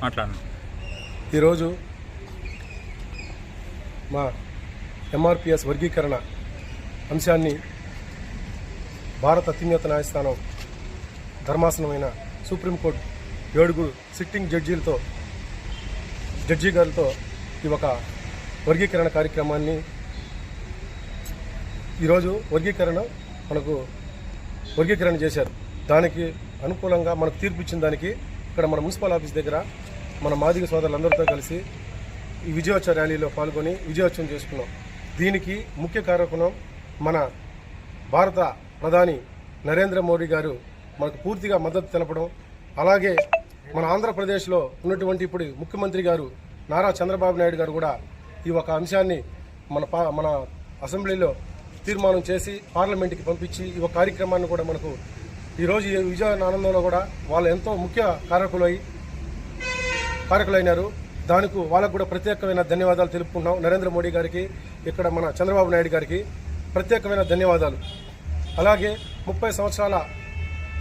మాట్లాడండి. ఈరోజు మా ఎంఆర్పిఎస్ వర్గీకరణ అంశాన్ని భారత అత్యున్నత న్యాయస్థానం ధర్మాసనమైన సుప్రీంకోర్టు 7 సిట్టింగ్ జడ్జి గారితో ఈ ఒక వర్గీకరణ కార్యక్రమాన్ని ఈరోజు వర్గీకరణ చేశారు. దానికి అనుకూలంగా మనకు తీర్పు ఇచ్చిన దానికి ఇక్కడ మన మున్సిపల్ ఆఫీస్ దగ్గర మన మాదిగ సోదరులందరితో కలిసి ఈ విజయోత్సవ ర్యాలీలో పాల్గొని విజయోత్సవం చేసుకున్నాం. దీనికి ముఖ్య కారకులం మన భారత ప్రధాని నరేంద్ర మోడీ గారు మనకు పూర్తిగా మద్దతు తెలపడం, అలాగే మన ఆంధ్రప్రదేశ్లో ఉన్నటువంటి ఇప్పుడు ముఖ్యమంత్రి గారు నారా చంద్రబాబు నాయుడు గారు కూడా ఈ ఒక అంశాన్ని మన అసెంబ్లీలో తీర్మానం చేసి పార్లమెంట్కి పంపించి ఈ ఒక కార్యక్రమాన్ని కూడా మనకు ఈరోజు ఈ విజయ ఆనందంలో కూడా వాళ్ళు ఎంతో ముఖ్య కారకులైనారు. దానికి వాళ్ళకు కూడా ప్రత్యేకమైన ధన్యవాదాలు తెలుపుకుంటున్నాం. నరేంద్ర మోడీ గారికి, ఇక్కడ మన చంద్రబాబు నాయుడు గారికి ప్రత్యేకమైన ధన్యవాదాలు. అలాగే 30 సంవత్సరాల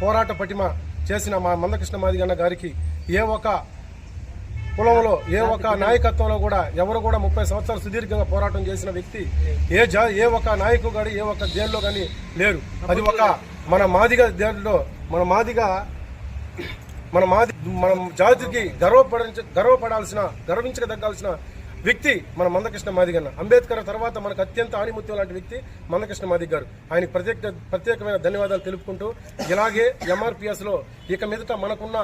పోరాట పటిమ చేసిన మా మందకృష్ణ మాదిగన్న గారికి ఏ ఒక కులంలో ఏ ఒక నాయకత్వంలో కూడా ఎవరు కూడా 30 సంవత్సరాలు సుదీర్ఘంగా పోరాటం చేసిన వ్యక్తి ఏ ఒక నాయకుడు కానీ ఏ ఒక దేనిలో కానీ లేరు. అది ఒక మన మాదిగ దేనిలో మన జాతికి గర్వించదగ్గాల్సిన వ్యక్తి మన మందకృష్ణ మాదిగన్న. అంబేద్కర్ తర్వాత మనకు అత్యంత ఆణిముత్యం లాంటి వ్యక్తి మందకృష్ణ మాదిగ గారు. ఆయనకు ప్రత్యేకమైన ధన్యవాదాలు తెలుపుకుంటూ, ఇలాగే ఎంఆర్పిఎస్లో ఇక మీదట మనకున్న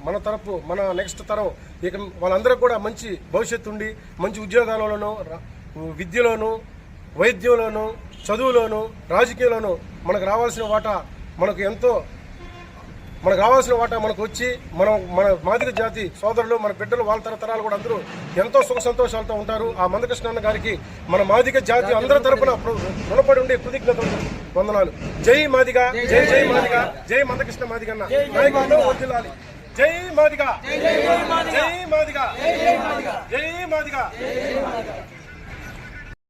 మన తరపు మన నెక్స్ట్ తరం ఇక వాళ్ళందరూ కూడా మంచి భవిష్యత్తు ఉండి మంచి ఉద్యోగాలలోనూ, విద్యలోనూ, వైద్యంలోనూ, చదువులోనూ, రాజకీయాల్లోనూ మనకు రావాల్సిన వాటా మనకు వచ్చి మన మాదిగ జాతి సోదరులు, మన బిడ్డలు, వాళ్ళ తరతరాలు కూడా అందరూ ఎంతో సుఖ సంతోషాలతో ఉంటారు. ఆ మందకృష్ణ గారికి మన మాదిగ జాతి అందరి తరపున రుణపడి ఉండే కృతజ్ఞతలు, వందనాలు. జై మాదిగ, జై జై మాదిగ, జై మందకృష్ణ మాదిగన్న నాయకత్వం వర్ధిల్లాలి. జై మాదిగ, జై మాదిగ, జై మాదిగ, జై మాదిగ.